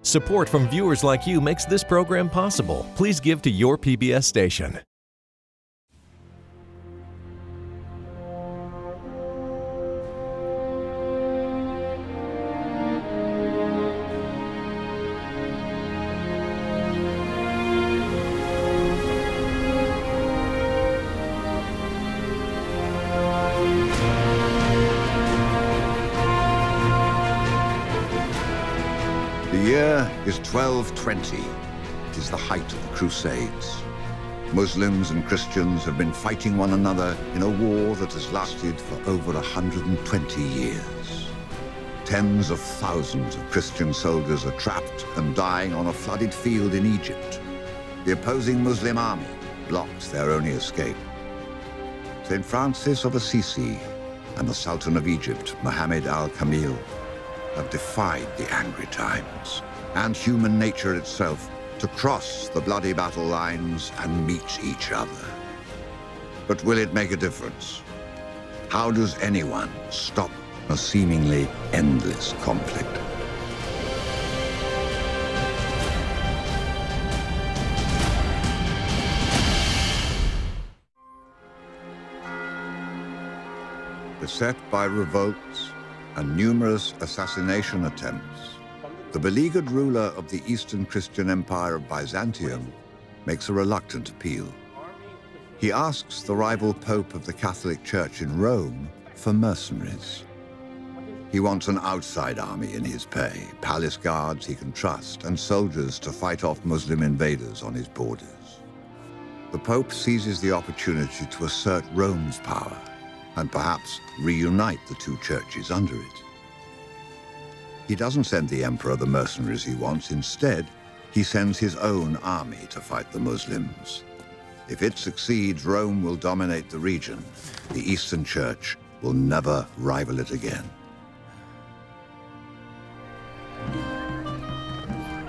Support from viewers like you makes this program possible. Please give to your PBS station. The year is 1220. It is the height of the Crusades. Muslims and Christians have been fighting one another in a war that has lasted for over 120 years. Tens of thousands of Christian soldiers are trapped and dying on a flooded field in Egypt. The opposing Muslim army blocks their only escape. St. Francis of Assisi and the Sultan of Egypt, Mohammed al-Kamil, have defied the angry times and human nature itself to cross the bloody battle lines and meet each other. But will it make a difference? How does anyone stop a seemingly endless conflict? Beset by revolts and numerous assassination attempts, the beleaguered ruler of the Eastern Christian Empire of Byzantium makes a reluctant appeal. He asks the rival Pope of the Catholic Church in Rome for mercenaries. He wants an outside army in his pay, palace guards he can trust, and soldiers to fight off Muslim invaders on his borders. The Pope seizes the opportunity to assert Rome's power and perhaps reunite the two churches under it. He doesn't send the emperor the mercenaries he wants. Instead, he sends his own army to fight the Muslims. If it succeeds, Rome will dominate the region. The Eastern Church will never rival it again.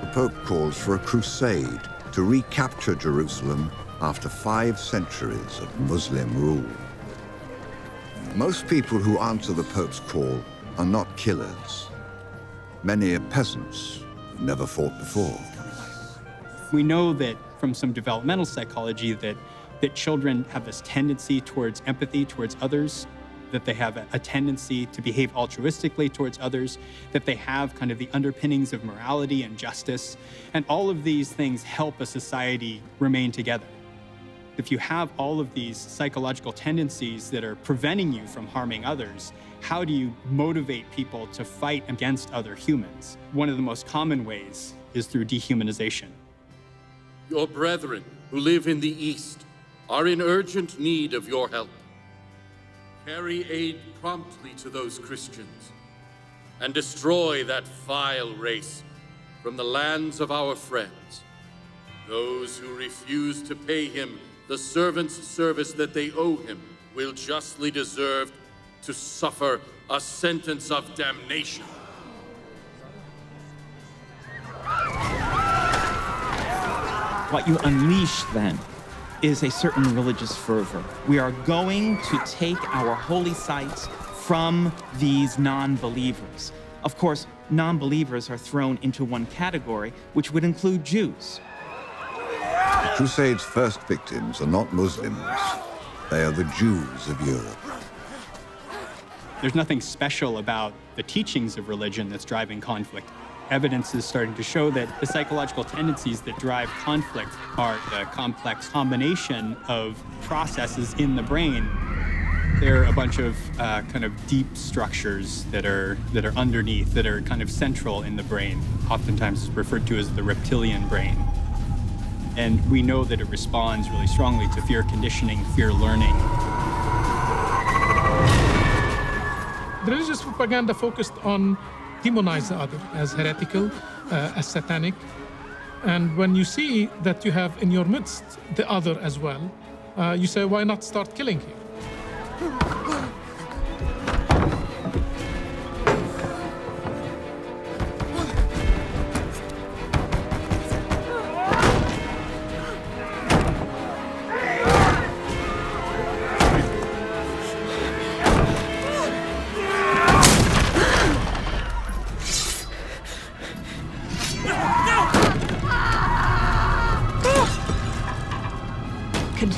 The Pope calls for a crusade to recapture Jerusalem after 5 centuries of Muslim rule. Most people who answer the Pope's call are not killers. Many are peasants who've never fought before. We know that from some developmental psychology that children have this tendency towards empathy towards others, that they have a tendency to behave altruistically towards others, that they have kind of the underpinnings of morality and justice. And all of these things help a society remain together. If you have all of these psychological tendencies that are preventing you from harming others, how do you motivate people to fight against other humans? One of the most common ways is through dehumanization. Your brethren who live in the East are in urgent need of your help. Carry aid promptly to those Christians and destroy that vile race from the lands of our friends. Those who refuse to pay him the servant's service that they owe him will justly deserve to suffer a sentence of damnation. What you unleash then is a certain religious fervor. We are going to take our holy sites from these non-believers. Of course, non-believers are thrown into one category, which would include Jews. Crusades' first victims are not Muslims. They are the Jews of Europe. There's nothing special about the teachings of religion that's driving conflict. Evidence is starting to show that the psychological tendencies that drive conflict are a complex combination of processes in the brain. They're a bunch of kind of deep structures that are underneath, that are kind of central in the brain. Oftentimes it's referred to as the reptilian brain. And we know that it responds really strongly to fear conditioning, fear learning. The religious propaganda focused on demonize the other as heretical, as satanic. And when you see that you have in your midst the other as well, you say, why not start killing here?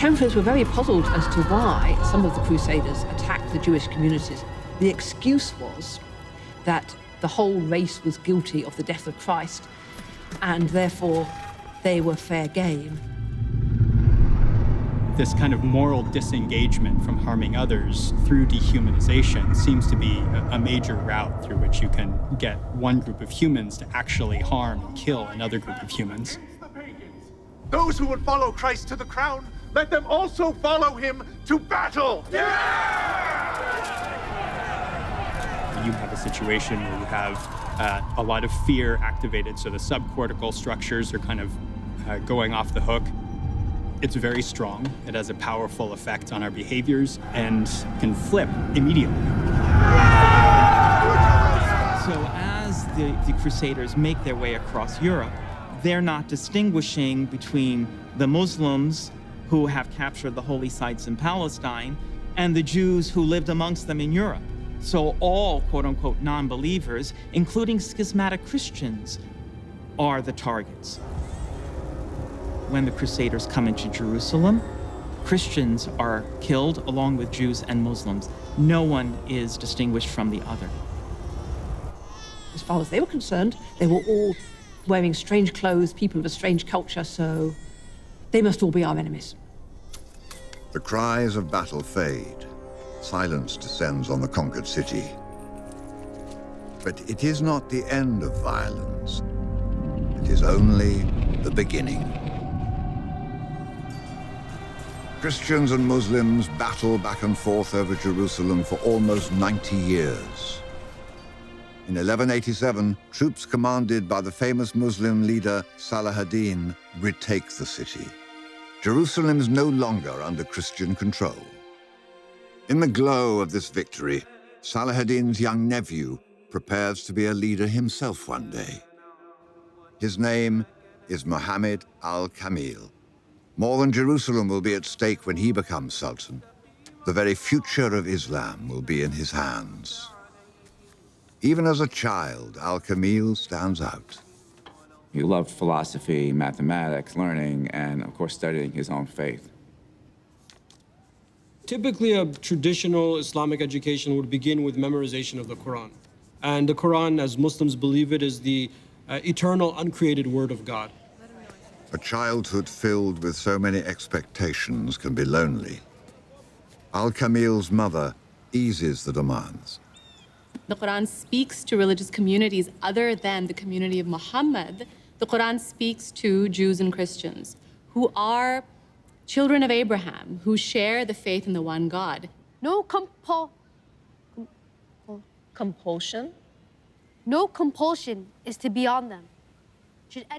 Templars were very puzzled as to why some of the Crusaders attacked the Jewish communities. The excuse was that the whole race was guilty of the death of Christ, and therefore they were fair game. This kind of moral disengagement from harming others through dehumanization seems to be a major route through which you can get one group of humans to actually harm and kill another group of humans. Those who would follow Christ to the crown, let them also follow him to battle! You have a situation where you have a lot of fear activated, so the subcortical structures are kind of going off the hook. It's very strong. It has a powerful effect on our behaviors and can flip immediately. So as the Crusaders make their way across Europe, they're not distinguishing between the Muslims who have captured the holy sites in Palestine and the Jews who lived amongst them in Europe. So all, quote-unquote, non-believers, including schismatic Christians, are the targets. When the Crusaders come into Jerusalem, Christians are killed along with Jews and Muslims. No one is distinguished from the other. As far as they were concerned, they were all wearing strange clothes, people of a strange culture, so they must all be our enemies. The cries of battle fade. Silence descends on the conquered city. But it is not the end of violence. It is only the beginning. Christians and Muslims battle back and forth over Jerusalem for almost 90 years. In 1187, troops commanded by the famous Muslim leader Salah ad-Din retake the city. Jerusalem is no longer under Christian control. In the glow of this victory, Salah ad-Din's young nephew prepares to be a leader himself one day. His name is Muhammad al-Kamil. More than Jerusalem will be at stake when he becomes Sultan. The very future of Islam will be in his hands. Even as a child, al-Kamil stands out. He loved philosophy, mathematics, learning, and of course studying his own faith. Typically, a traditional Islamic education would begin with memorization of the Quran. And the Quran, as Muslims believe it, is the eternal, uncreated word of God. A childhood filled with so many expectations can be lonely. Al-Kamil's mother eases the demands. The Quran speaks to religious communities other than the community of Muhammad. The Quran speaks to Jews and Christians who are children of Abraham, who share the faith in the one God. No compulsion? No compulsion is to be on them.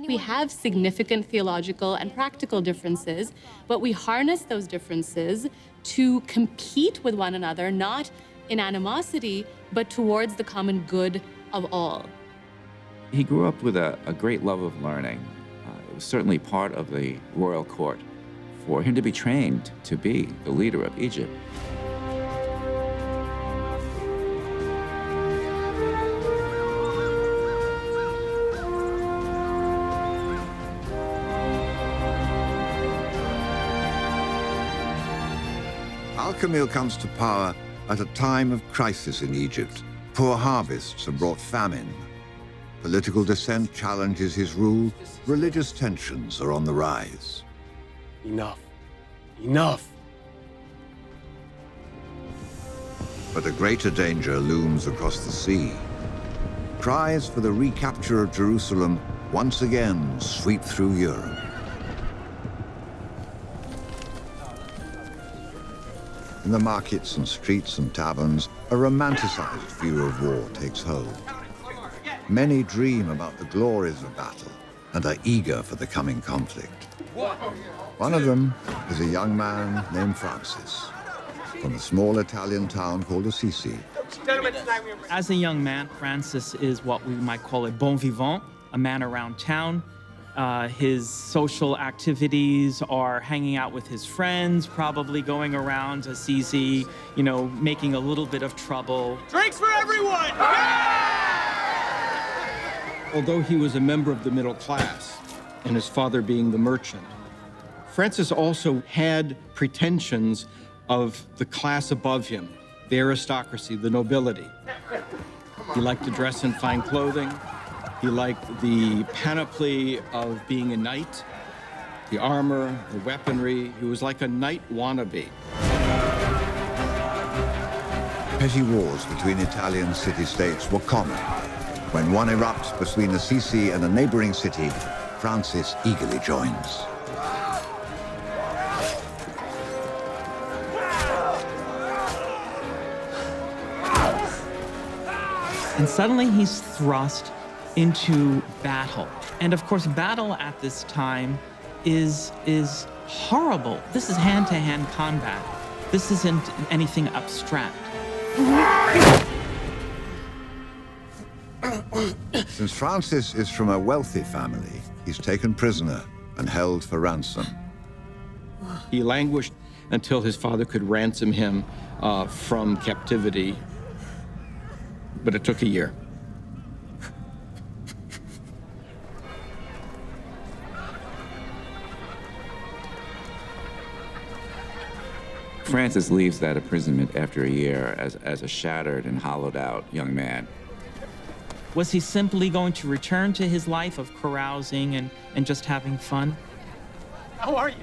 We have significant theological and practical differences, but we harness those differences to compete with one another, not in animosity, but towards the common good of all. He grew up with a great love of learning. It was certainly part of the royal court for him to be trained to be the leader of Egypt. Al-Kamil comes to power at a time of crisis in Egypt. Poor harvests have brought famine. Political dissent challenges his rule. Religious tensions are on the rise. Enough. Enough. But a greater danger looms across the sea. Cries for the recapture of Jerusalem once again sweep through Europe. In the markets and streets and taverns, a romanticized view of war takes hold. Many dream about the glories of battle and are eager for the coming conflict. One of them is a young man named Francis, from a small Italian town called Assisi. As a young man, Francis is what we might call a bon vivant, a man around town. His social activities are hanging out with his friends, probably going around Assisi, making a little bit of trouble. Drinks for everyone! Although he was a member of the middle class, and his father being the merchant, Francis also had pretensions of the class above him, the aristocracy, the nobility. He liked to dress in fine clothing. He liked the panoply of being a knight, the armor, the weaponry. He was like a knight wannabe. Petty wars between Italian city-states were common. When one erupts between Assisi and a neighboring city, Francis eagerly joins. And suddenly he's thrust into battle. And of course, battle at this time is horrible. This is hand-to-hand combat. This isn't anything abstract. Since Francis is from a wealthy family, he's taken prisoner and held for ransom. He languished until his father could ransom him from captivity, but it took a year. Francis leaves that imprisonment after a year as a shattered and hollowed out young man. Was he simply going to return to his life of carousing and just having fun? How are you?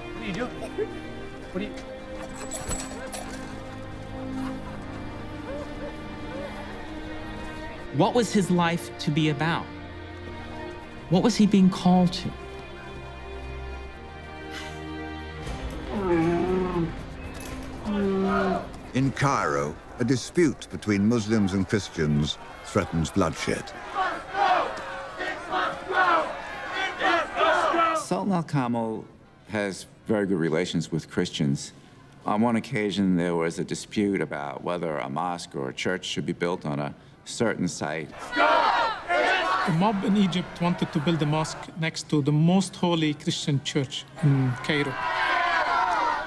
What are you doing? What are you... What was his life to be about? What was he being called to? In Cairo, a dispute between Muslims and Christians threatens bloodshed. Sultan al-Kamil has very good relations with Christians. On one occasion, there was a dispute about whether a mosque or a church should be built on a certain site. A mob in Egypt wanted to build a mosque next to the most holy Christian church in Cairo.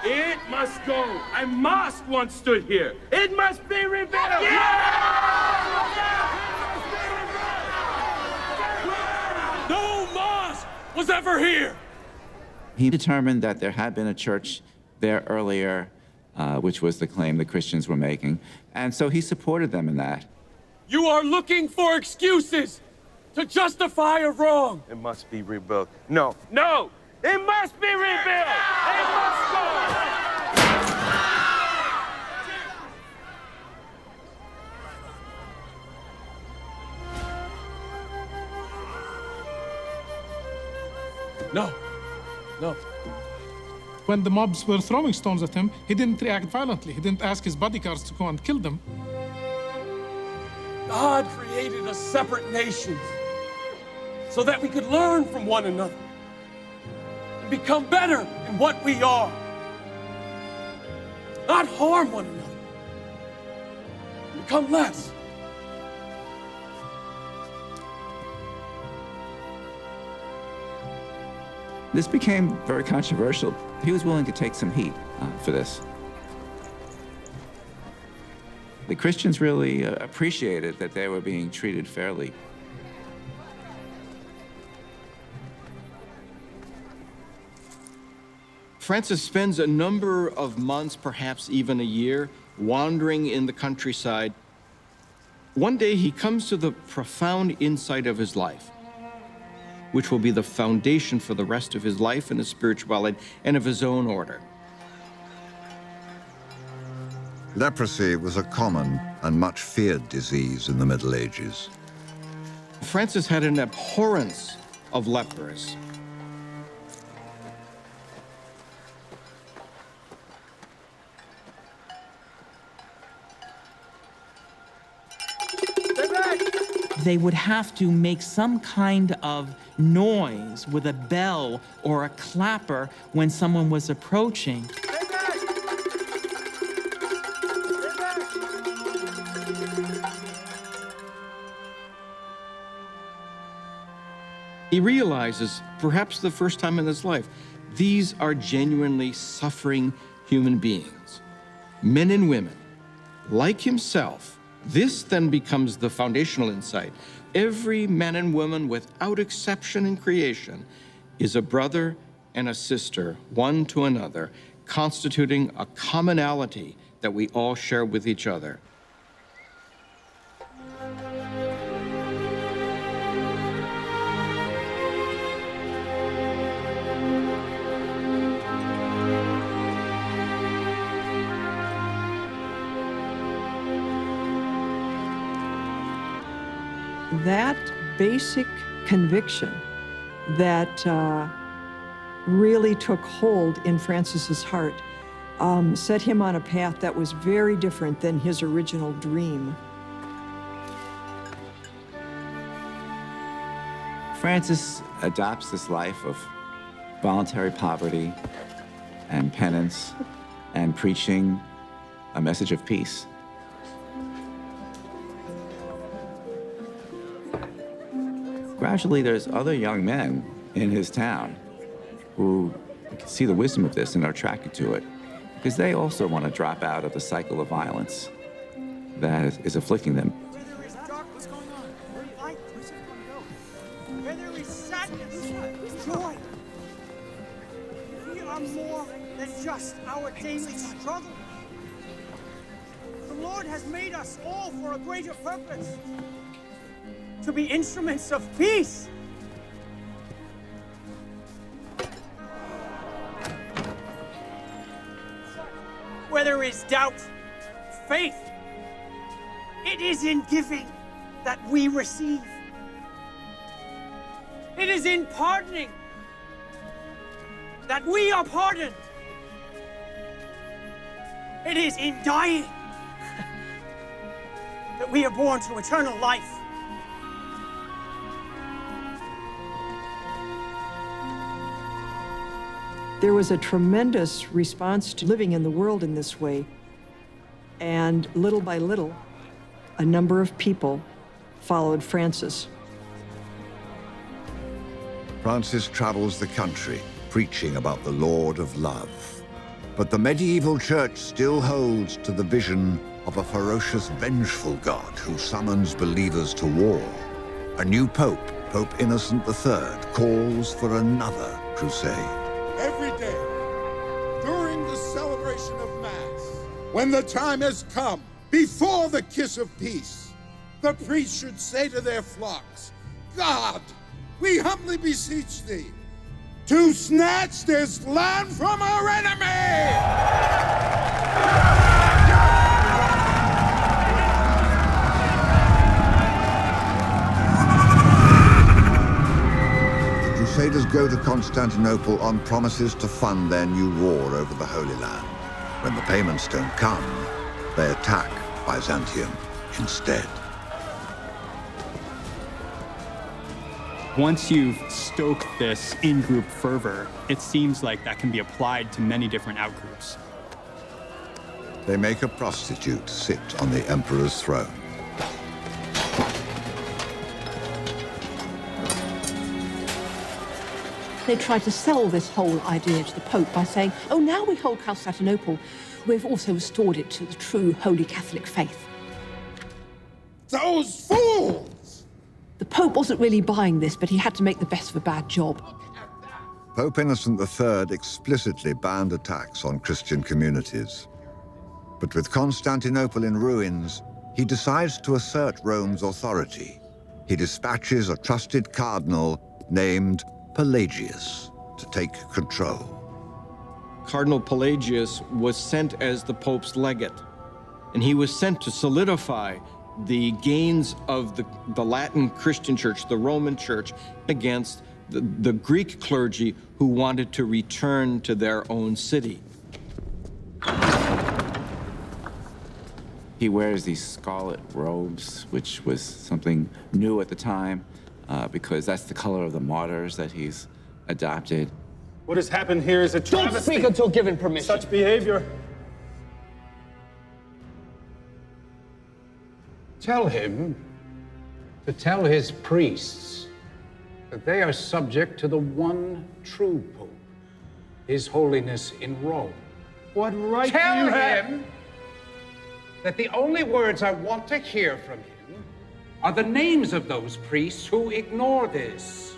It must go. A mosque once stood here. It must be rebuilt. No mosque was ever here. He determined that there had been a church there earlier, which was the claim the Christians were making, and so he supported them in that. You are looking for excuses to justify a wrong. It must be rebuilt. No, no, it must be rebuilt. It must go. No, no. When the mobs were throwing stones at him, he didn't react violently. He didn't ask his bodyguards to go and kill them. God created us separate nations so that we could learn from one another and become better in what we are. Not harm one another. Become less. This became very controversial. He was willing to take some heat for this. The Christians really appreciated that they were being treated fairly. Francis spends a number of months, perhaps even a year, wandering in the countryside. One day he comes to the profound insight of his life, which will be the foundation for the rest of his life and his spirituality and of his own order. Leprosy was a common and much feared disease in the Middle Ages. Francis had an abhorrence of lepers. They would have to make some kind of noise with a bell or a clapper when someone was approaching. He realizes, perhaps the first time in his life, these are genuinely suffering human beings, men and women, like himself. This then becomes the foundational insight. Every man and woman, without exception in creation, is a brother and a sister, one to another, constituting a commonality that we all share with each other. That basic conviction that really took hold in Francis's heart set him on a path that was very different than his original dream. Francis adopts this life of voluntary poverty and penance and preaching a message of peace. Gradually, there's other young men in his town who see the wisdom of this and are attracted to it because they also want to drop out of the cycle of violence that is afflicting them. Where there is darkness going on, light is going to go. Where there is sadness, joy. We are more than just our daily struggle. The Lord has made us all for a greater purpose. To be instruments of peace. Where there is doubt, faith, it is in giving that we receive. It is in pardoning that we are pardoned. It is in dying that we are born to eternal life. There was a tremendous response to living in the world in this way. And little by little, a number of people followed Francis. Francis travels the country, preaching about the Lord of Love. But the medieval church still holds to the vision of a ferocious, vengeful God who summons believers to war. A new pope, Pope Innocent III, calls for another crusade. Every day, during the celebration of Mass, when the time has come, before the kiss of peace, the priest should say to their flocks, God, we humbly beseech thee, to snatch this land from our enemy! Crusaders go to Constantinople on promises to fund their new war over the Holy Land. When the payments don't come, they attack Byzantium instead. Once you've stoked this in-group fervor, it seems like that can be applied to many different outgroups. They make a prostitute sit on the emperor's throne. They tried to sell this whole idea to the Pope by saying, oh, now we hold Constantinople, we've also restored it to the true Holy Catholic faith. Those fools! The Pope wasn't really buying this, but he had to make the best of a bad job. Pope Innocent III explicitly banned attacks on Christian communities. But with Constantinople in ruins, he decides to assert Rome's authority. He dispatches a trusted cardinal named Pelagius to take control. Cardinal Pelagius was sent as the Pope's legate, and he was sent to solidify the gains of the Latin Christian Church, the Roman Church, against the Greek clergy who wanted to return to their own city. He wears these scarlet robes, which was something new at the time, because that's the color of the martyrs that he's adopted. What has happened here is a travesty. Don't speak until given permission. Such behavior. Tell him to tell his priests that they are subject to the one true Pope, His Holiness in Rome. What right Tell do you have? him that the only words I want to hear from him are the names of those priests who ignore this.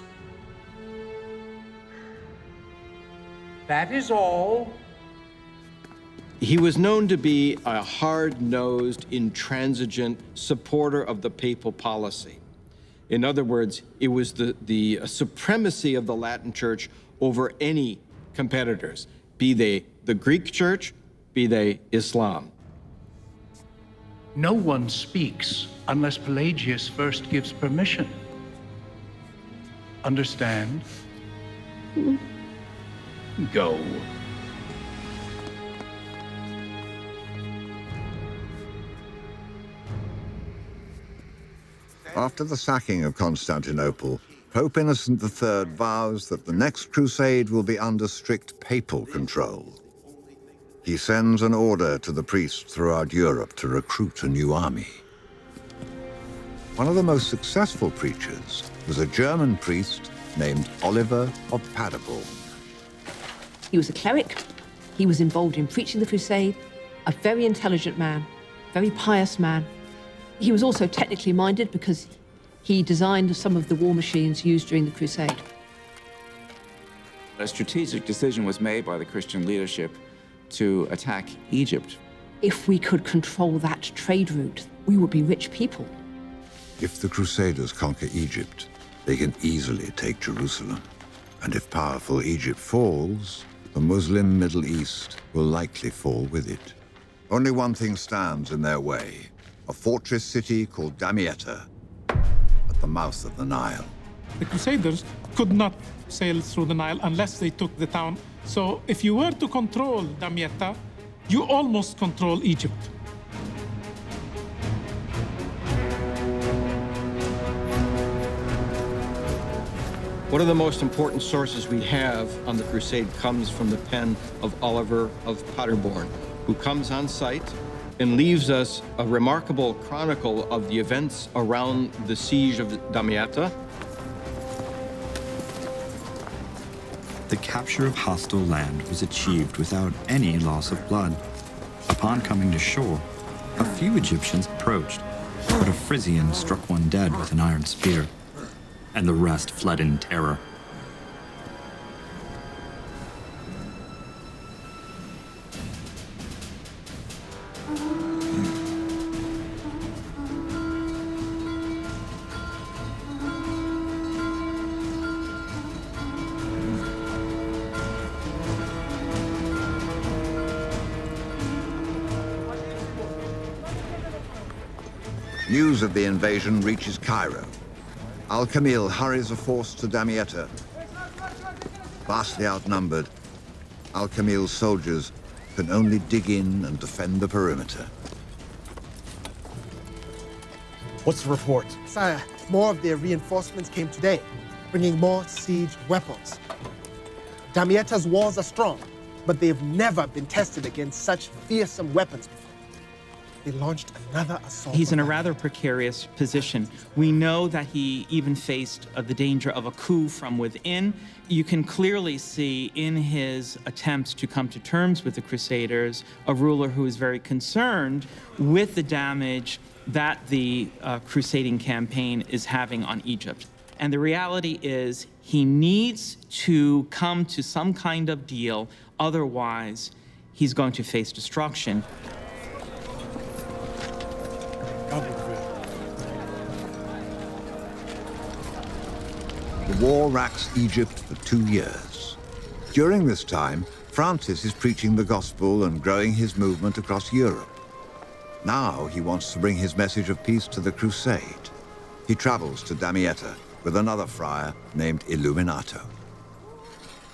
That is all. He was known to be a hard-nosed, intransigent supporter of the papal policy. In other words, it was the supremacy of the Latin Church over any competitors, be they the Greek Church, be they Islam. No one speaks unless Pelagius first gives permission. Understand? Go. After the sacking of Constantinople, Pope Innocent III vows that the next crusade will be under strict papal control. He sends an order to the priests throughout Europe to recruit a new army. One of the most successful preachers was a German priest named Oliver of Paderborn. He was a cleric. He was involved in preaching the crusade, a very intelligent man, very pious man. He was also technically minded because he designed some of the war machines used during the crusade. A strategic decision was made by the Christian leadership to attack Egypt. If we could control that trade route, we would be rich people. If the Crusaders conquer Egypt, they can easily take Jerusalem. And if powerful Egypt falls, the Muslim Middle East will likely fall with it. Only one thing stands in their way, a fortress city called Damietta, at the mouth of the Nile. The Crusaders could not sail through the Nile unless they took the town. So if you were to control Damietta, you almost control Egypt. One of the most important sources we have on the crusade comes from the pen of Oliver of Paderborn, who comes on site and leaves us a remarkable chronicle of the events around the siege of Damietta. The capture of hostile land was achieved without any loss of blood. Upon coming to shore, a few Egyptians approached, but a Frisian struck one dead with an iron spear, and the rest fled in terror. News of the invasion reaches Cairo. Al-Kamil hurries a force to Damietta. Vastly outnumbered, Al-Kamil's soldiers can only dig in and defend the perimeter. What's the report? Sire, more of their reinforcements came today, bringing more siege weapons. Damietta's walls are strong, but they've never been tested against such fearsome weapons before. They launched another assault. He's in a rather precarious position. We know that he even faced the danger of a coup from within. You can clearly see in his attempts to come to terms with the Crusaders a ruler who is very concerned with the damage that the crusading campaign is having on Egypt. And the reality is he needs to come to some kind of deal, otherwise he's going to face destruction. The war racks Egypt for 2 years. During this time, Francis is preaching the gospel and growing his movement across Europe. Now he wants to bring his message of peace to the crusade. He travels to Damietta with another friar named Illuminato.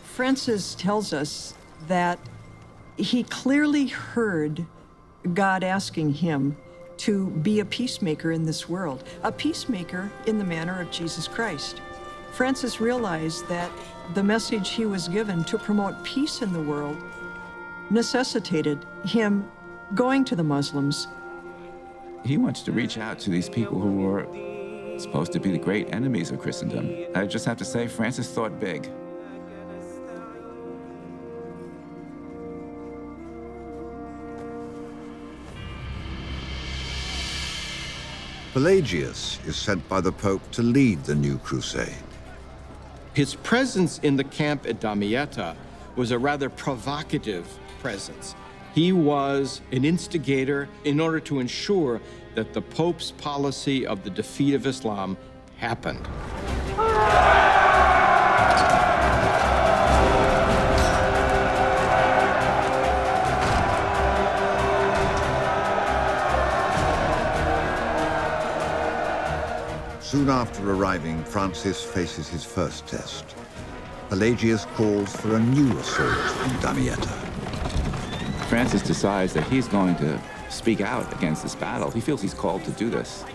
Francis tells us that he clearly heard God asking him to be a peacemaker in this world, a peacemaker in the manner of Jesus Christ. Francis realized that the message he was given to promote peace in the world necessitated him going to the Muslims. He wants to reach out to these people who were supposed to be the great enemies of Christendom. I just have to say, Francis thought big. Pelagius is sent by the Pope to lead the new crusade. His presence in the camp at Damietta was a rather provocative presence. He was an instigator in order to ensure that the Pope's policy of the defeat of Islam happened. Soon after arriving, Francis faces his first test. Pelagius calls for a new assault on Damietta. Francis decides that he's going to speak out against this battle. He feels he's called to do this.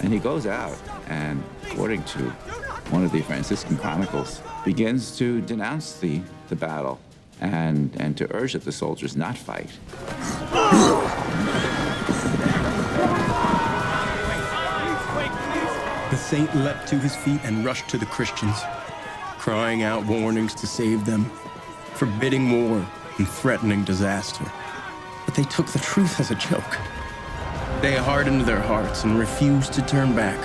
And he goes out and, according to one of the Franciscan chronicles, begins to denounce the battle and to urge that the soldiers not fight. The saint leapt to his feet and rushed to the Christians, crying out warnings to save them, forbidding war and threatening disaster. But they took the truth as a joke. They hardened their hearts and refused to turn back.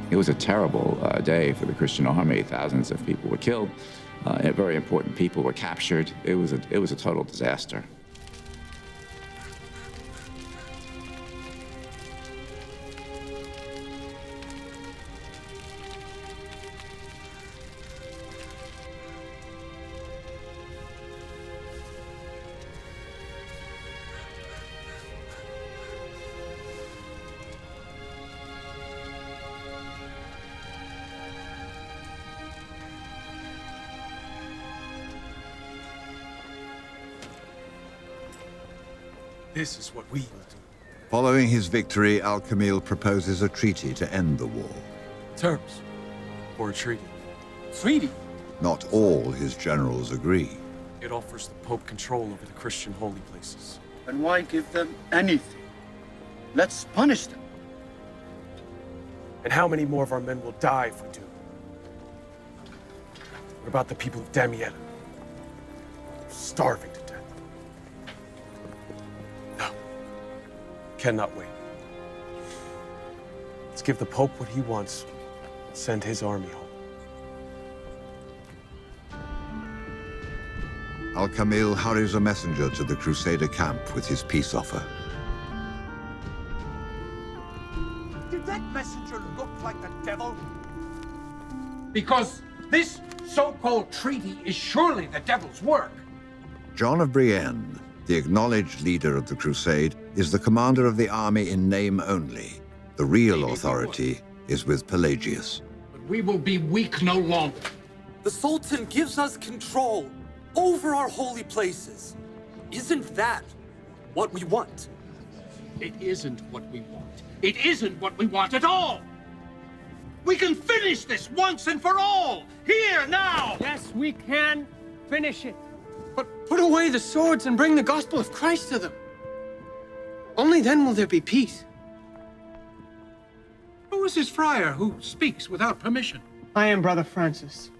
It was a terrible day for the Christian army. Thousands of people were killed. Very important people were captured. It was a total disaster. This is what we will do. Following his victory, Al-Kamil proposes a treaty to end the war. Terms for a treaty. Treaty? Not all his generals agree. It offers the Pope control over the Christian holy places. And why give them anything? Let's punish them. And how many more of our men will die if we do? What about the people of Damietta? Starving to death. No. Cannot wait. Let's give the Pope what he wants. Send his army home. Al-Kamil hurries a messenger to the Crusader camp with his peace offer. Did that messenger look like the devil? Because this so-called treaty is surely the devil's work. John of Brienne, the acknowledged leader of the crusade, is the commander of the army in name only. The real authority is with Pelagius. But we will be weak no longer. The Sultan gives us control over our holy places. Isn't that what we want? It isn't what we want. It isn't what we want at all. We can finish this once and for all, here, now! Yes, we can finish it. But put away the swords and bring the gospel of Christ to them. Only then will there be peace. Who is this friar who speaks without permission? I am Brother Francis.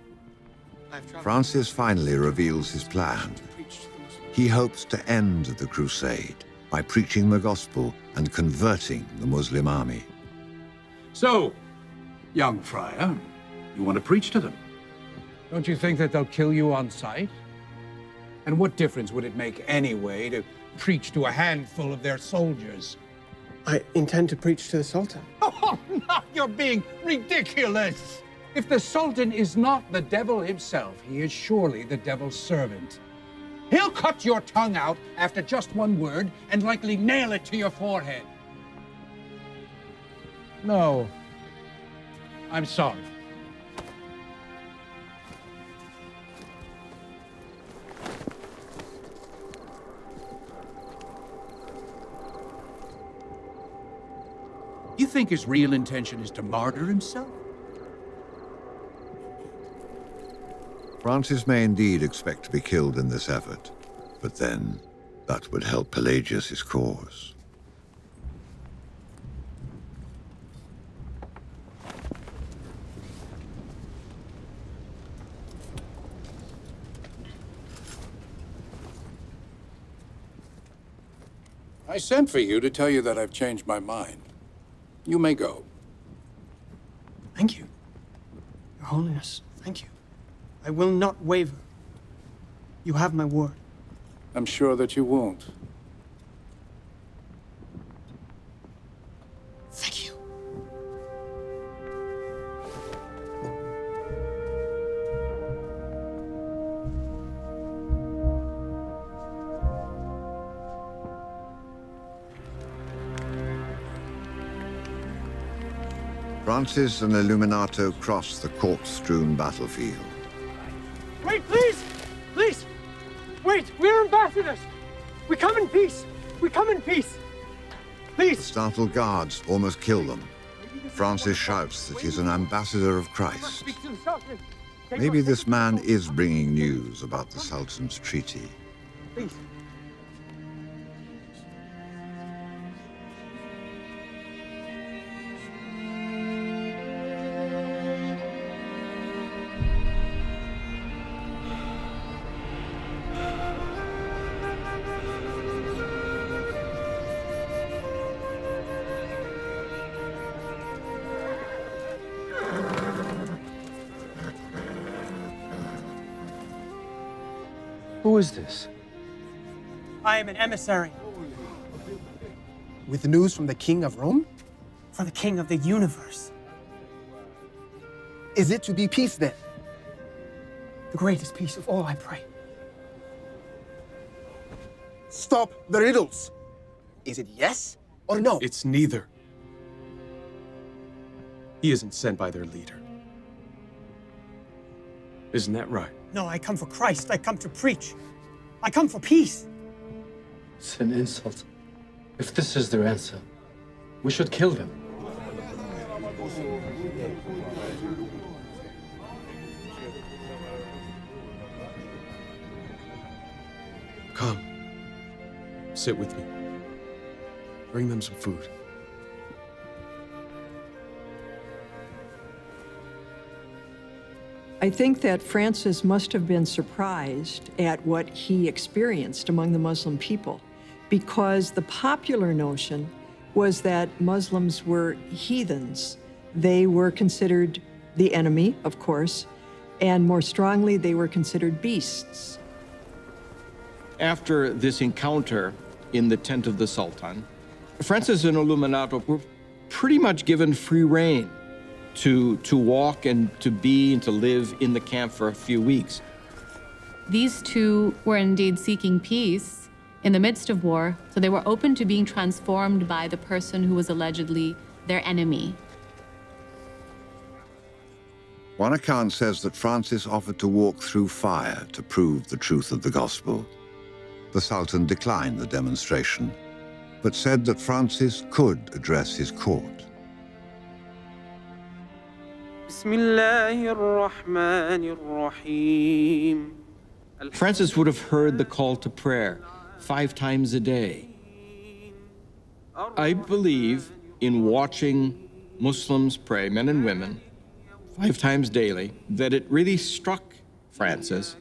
Francis finally reveals his plan. He hopes to end the crusade by preaching the gospel and converting the Muslim army. So, young friar, you want to preach to them? Don't you think that they'll kill you on sight? And what difference would it make anyway to preach to a handful of their soldiers? I intend to preach to the Sultan. Oh, now you're being ridiculous! If the Sultan is not the devil himself, he is surely the devil's servant. He'll cut your tongue out after just one word and likely nail it to your forehead. No. I'm sorry. You think his real intention is to martyr himself? Francis may indeed expect to be killed in this effort, but then that would help Pelagius' cause. I sent for you to tell you that I've changed my mind. You may go. Thank you. Your Holiness, thank you. I will not waver. You have my word. I'm sure that you won't. Thank you. Francis and Illuminato cross the corpse-strewn battlefield. Wait, please! Please! Wait, we're ambassadors! We come in peace! We come in peace! Please! The startled guards almost kill them. Francis shouts that he's an ambassador of Christ. Speak to the Sultan! Maybe this man is bringing news about the Sultan's treaty. Please. Who is this? I am an emissary. With news from the King of Rome? For the King of the universe. Is it to be peace then? The greatest peace of all, I pray. Stop the riddles. Is it yes or no? It's neither. He isn't sent by their leader. Isn't that right? No, I come for Christ. I come to preach. I come for peace. It's an insult. If this is their answer, we should kill them. Come. Sit with me. Bring them some food. I think that Francis must have been surprised at what he experienced among the Muslim people, because the popular notion was that Muslims were heathens. They were considered the enemy, of course, and more strongly, they were considered beasts. After this encounter in the tent of the Sultan, Francis and Illuminato were pretty much given free rein to walk and to be and to live in the camp for a few weeks. These two were indeed seeking peace in the midst of war, so they were open to being transformed by the person who was allegedly their enemy. One account says that Francis offered to walk through fire to prove the truth of the gospel. The Sultan declined the demonstration, but said that Francis could address his court. Francis would have heard the call to prayer 5 times a day. I believe in watching Muslims pray, men and women, 5 times daily, that it really struck Francis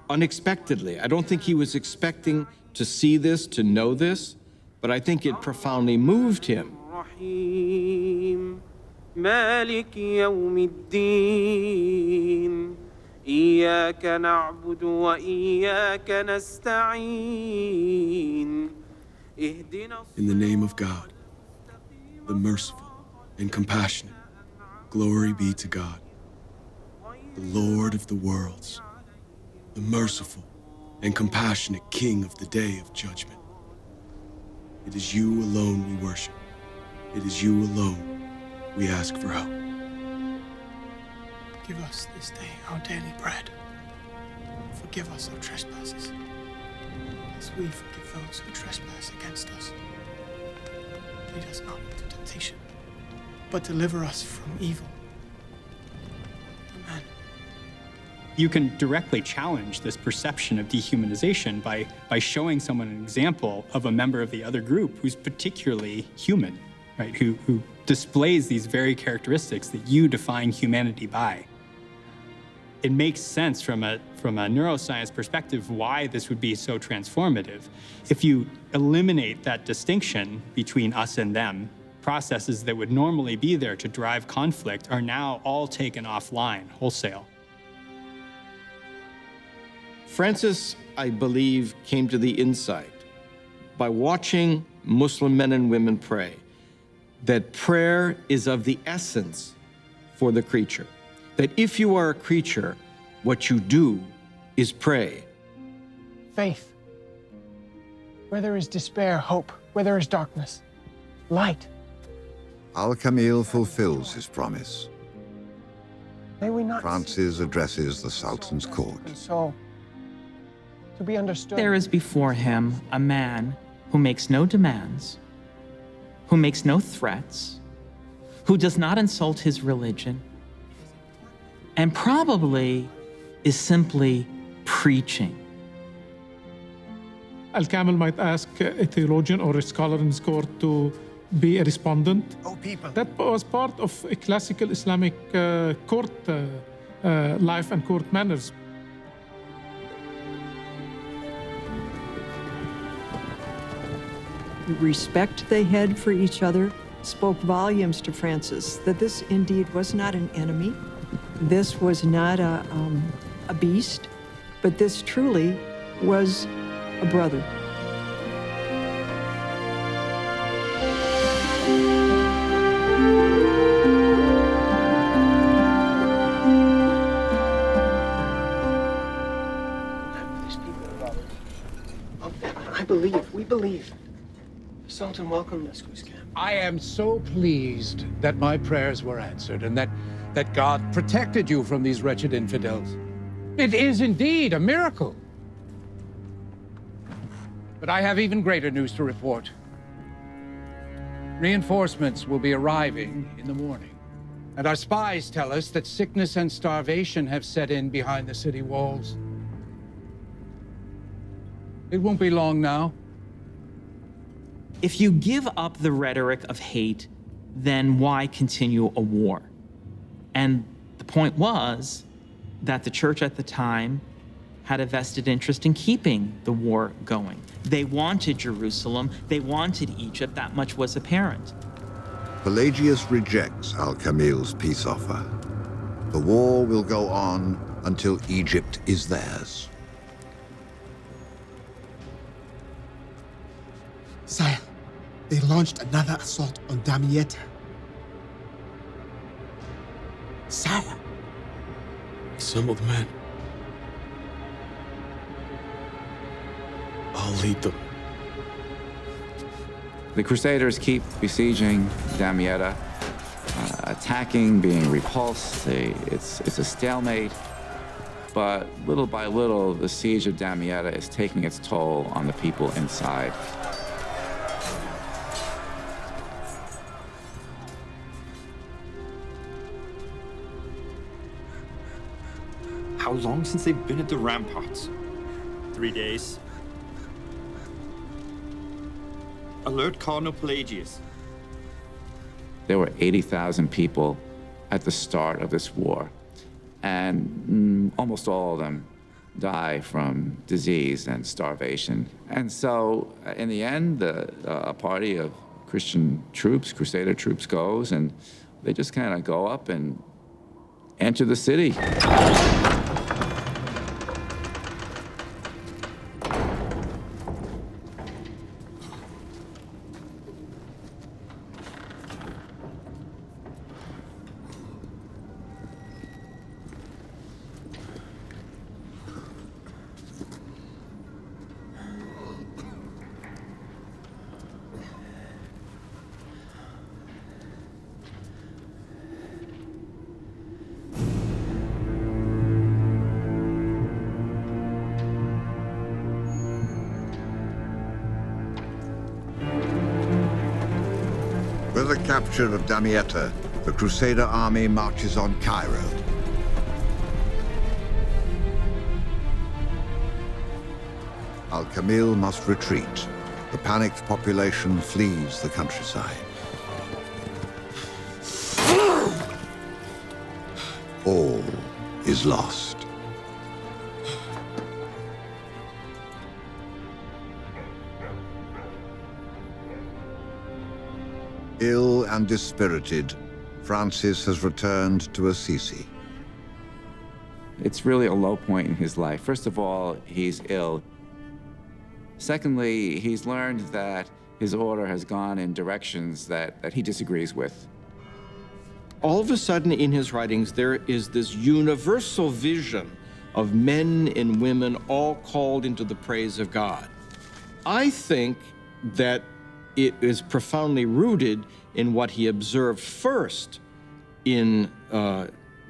unexpectedly. I don't think he was expecting to see this, to know this, but I think it profoundly moved him. مالك يوم الدين إياك نعبد وإياك نستعين In the name of God, the merciful and compassionate, glory be to God, the Lord of the worlds, the merciful and compassionate King of the day of judgment. It is you alone we worship. It is you alone we ask for help. Give us this day our daily bread. Forgive us our trespasses, as we forgive those who trespass against us. Lead us not into temptation, but deliver us from evil. Amen. You can directly challenge this perception of dehumanization by showing someone an example of a member of the other group who's particularly human, right? Who displays these very characteristics that you define humanity by. It makes sense from a neuroscience perspective why this would be so transformative. If you eliminate that distinction between us and them, processes that would normally be there to drive conflict are now all taken offline, wholesale. Francis, I believe, came to the insight by watching Muslim men and women pray that prayer is of the essence for the creature. That if you are a creature, what you do is pray. Faith. Where there is despair, hope. Where there is darkness, light. Al-Kamil fulfills his promise. May we not. Francis addresses the Sultan's court. And so, to be understood. There is before him a man who makes no demands, who makes no threats, who does not insult his religion, and probably is simply preaching. Al-Kamil might ask a theologian or a scholar in his court to be a respondent. Oh, people. That was part of a classical Islamic court life and court manners. The respect they had for each other spoke volumes to Francis that this indeed was not an enemy. This was not a beast, but this truly was a brother. We believe. The Sultan welcomed us to his camp. I am so pleased that my prayers were answered and that God protected you from these wretched infidels. It is indeed a miracle. But I have even greater news to report. Reinforcements will be arriving in the morning. And our spies tell us that sickness and starvation have set in behind the city walls. It won't be long now. If you give up the rhetoric of hate, then why continue a war? And the point was that the church at the time had a vested interest in keeping the war going. They wanted Jerusalem, they wanted Egypt, that much was apparent. Pelagius rejects Al-Kamil's peace offer. The war will go on until Egypt is theirs. Sire, they launched another assault on Damietta. Sire. Assemble the men. I'll lead them. The Crusaders keep besieging Damietta, attacking, being repulsed. It's a stalemate. But little by little, the siege of Damietta is taking its toll on the people inside. How long since they've been at the ramparts? 3 days. Alert Cardinal Pelagius. There were 80,000 people at the start of this war, and almost all of them die from disease and starvation. And so, in the end, a party of Christian troops, Crusader troops, goes, and they just kind of go up and enter the city. With the capture of Damietta, the Crusader army marches on Cairo. Al-Kamil must retreat. The panicked population flees the countryside. All is lost. Ill and dispirited, Francis has returned to Assisi. It's really a low point in his life. First of all, he's ill. Secondly, he's learned that his order has gone in directions that he disagrees with. All of a sudden in his writings, there is this universal vision of men and women all called into the praise of God. I think that it is profoundly rooted in what he observed first in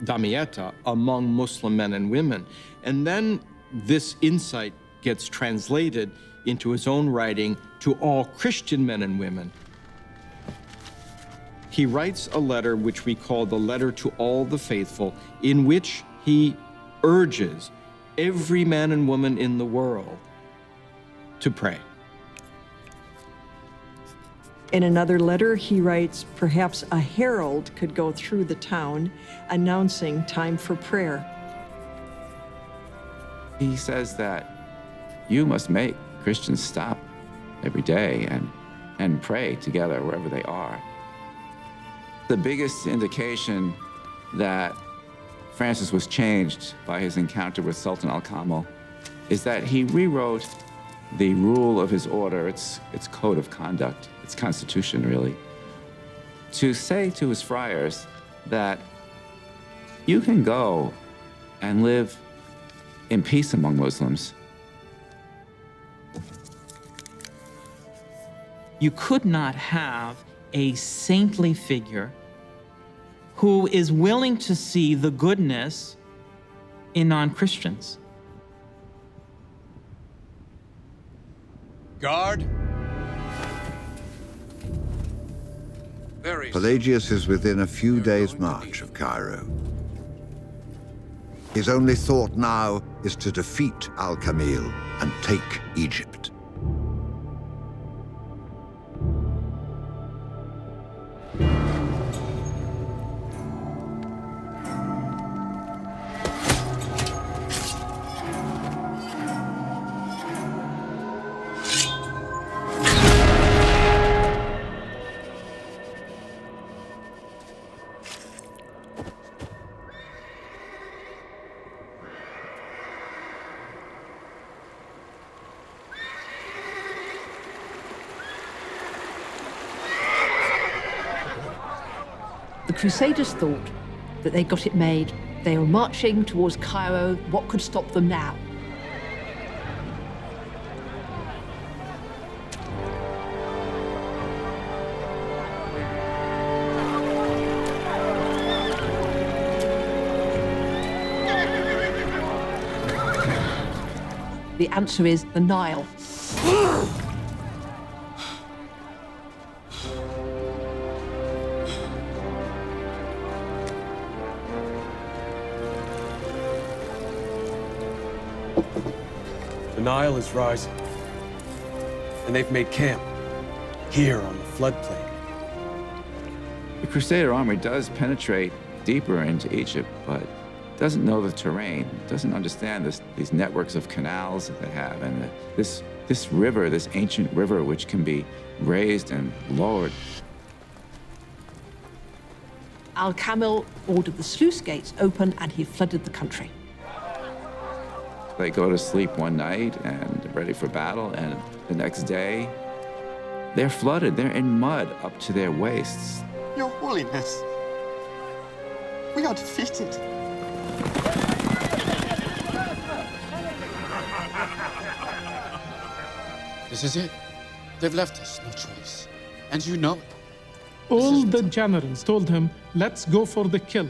Damietta among Muslim men and women. And then this insight gets translated into his own writing to all Christian men and women. He writes a letter which we call the Letter to All the Faithful, in which he urges every man and woman in the world to pray. In another letter, he writes, perhaps a herald could go through the town announcing time for prayer. He says that you must make Christians stop every day and pray together wherever they are. The biggest indication that Francis was changed by his encounter with Sultan Al-Kamil is that he rewrote the rule of his order, its code of conduct, its constitution, really, to say to his friars that you can go and live in peace among Muslims. You could not have a saintly figure who is willing to see the goodness in non-Christians. Guard. Pelagius is within a few days' march of Cairo. His only thought now is to defeat Al-Kamil and take Egypt. The Crusaders thought that they got it made. They were marching towards Cairo. What could stop them now? The answer is the Nile. The Nile is rising, and they've made camp here on the floodplain. The Crusader army does penetrate deeper into Egypt, but doesn't know the terrain, doesn't understand these networks of canals that they have, and this river, this ancient river, which can be raised and lowered. Al-Kamil ordered the sluice gates open and he flooded the country. They go to sleep one night and ready for battle, and the next day, they're flooded. They're in mud up to their waists. Your Holiness, we are defeated. This is it. They've left us no choice. And you know it. All the generals told him, let's go for the kill.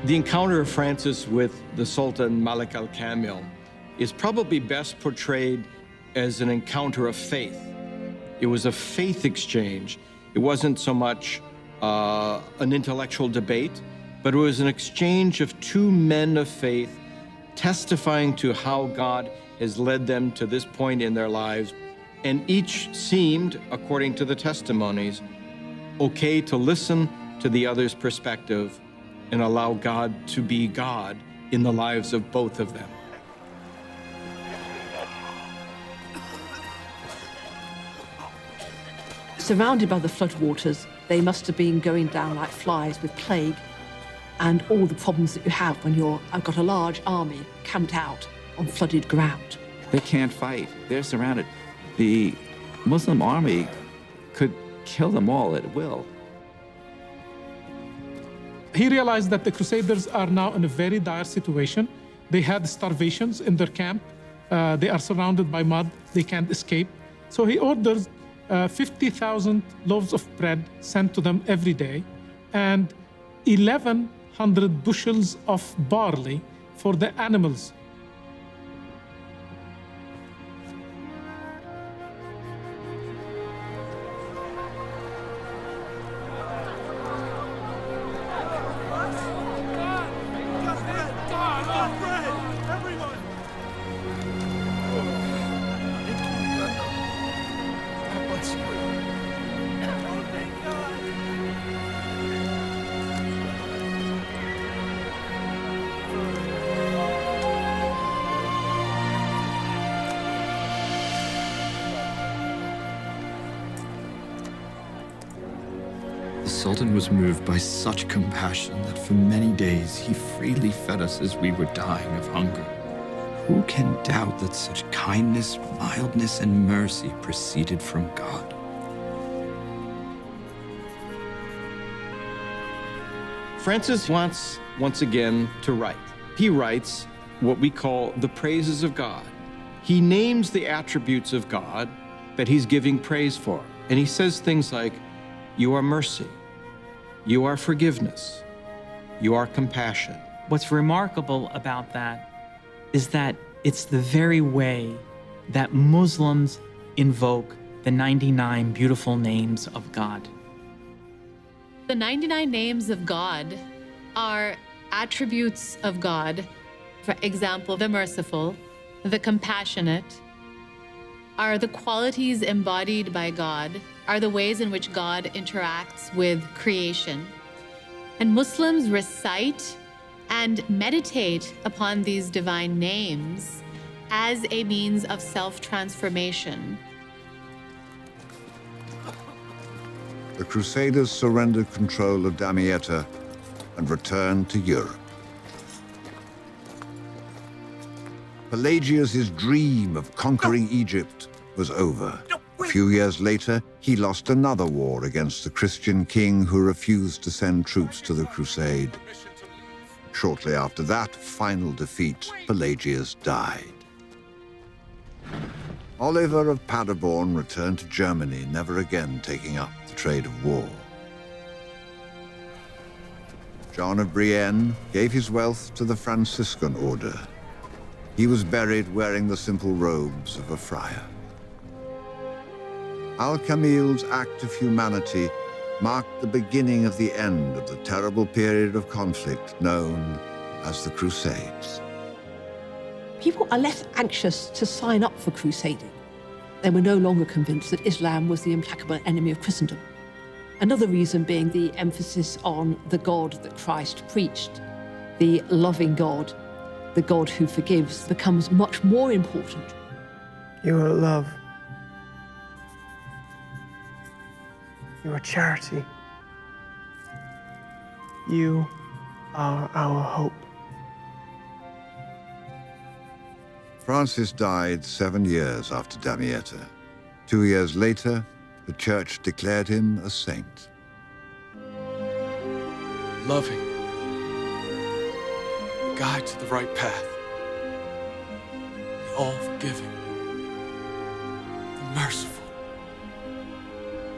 The encounter of Francis with the Sultan Malik al-Kamil is probably best portrayed as an encounter of faith. It was a faith exchange. It wasn't so much an intellectual debate, but it was an exchange of two men of faith testifying to how God has led them to this point in their lives. And each seemed, according to the testimonies, okay to listen to the other's perspective and allow God to be God in the lives of both of them. Surrounded by the floodwaters, they must have been going down like flies with plague and all the problems that you have when I've got a large army camped out on flooded ground. They can't fight. They're surrounded. The Muslim army could kill them all at will. He realized that the Crusaders are now in a very dire situation. They had starvations in their camp. They are surrounded by mud. They can't escape. So he orders 50,000 loaves of bread sent to them every day and 1,100 bushels of barley for the animals. The Sultan was moved by such compassion that for many days he freely fed us as we were dying of hunger. Who can doubt that such kindness, mildness, and mercy proceeded from God? Francis wants, once again, to write. He writes what we call the praises of God. He names the attributes of God that he's giving praise for. And he says things like, You are mercy. You are forgiveness. You are compassion. What's remarkable about that is that it's the very way that Muslims invoke the 99 beautiful names of God. The 99 names of God are attributes of God. For example, the merciful, the compassionate, are the qualities embodied by God, are the ways in which God interacts with creation. And Muslims recite and meditate upon these divine names as a means of self-transformation. The Crusaders surrendered control of Damietta and returned to Europe. Pelagius's dream of conquering Egypt was over. A few years later, he lost another war against the Christian king who refused to send troops to the crusade. Shortly after that final defeat, Pelagius died. Oliver of Paderborn returned to Germany, never again taking up the trade of war. John of Brienne gave his wealth to the Franciscan order. He was buried wearing the simple robes of a friar. Al-Kamil's act of humanity marked the beginning of the end of the terrible period of conflict known as the Crusades. People are less anxious to sign up for crusading. They were no longer convinced that Islam was the implacable enemy of Christendom. Another reason being the emphasis on the God that Christ preached. The loving God, the God who forgives, becomes much more important. You are love. You are charity. You are our hope. Francis died 7 years after Damietta. 2 years later, the church declared him a saint. Loving. Guide to the right path. The all-forgiving. The merciful.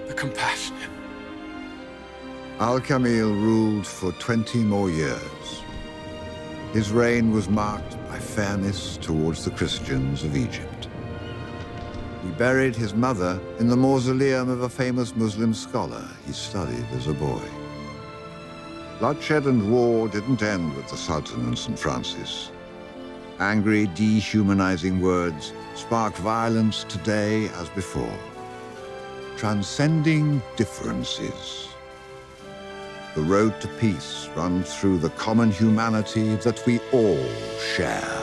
The compassionate. Al-Kamil ruled for 20 more years. His reign was marked by fairness towards the Christians of Egypt. He buried his mother in the mausoleum of a famous Muslim scholar he studied as a boy. Bloodshed and war didn't end with the Sultan and St. Francis. Angry, dehumanizing words spark violence today as before. Transcending differences. The road to peace runs through the common humanity that we all share.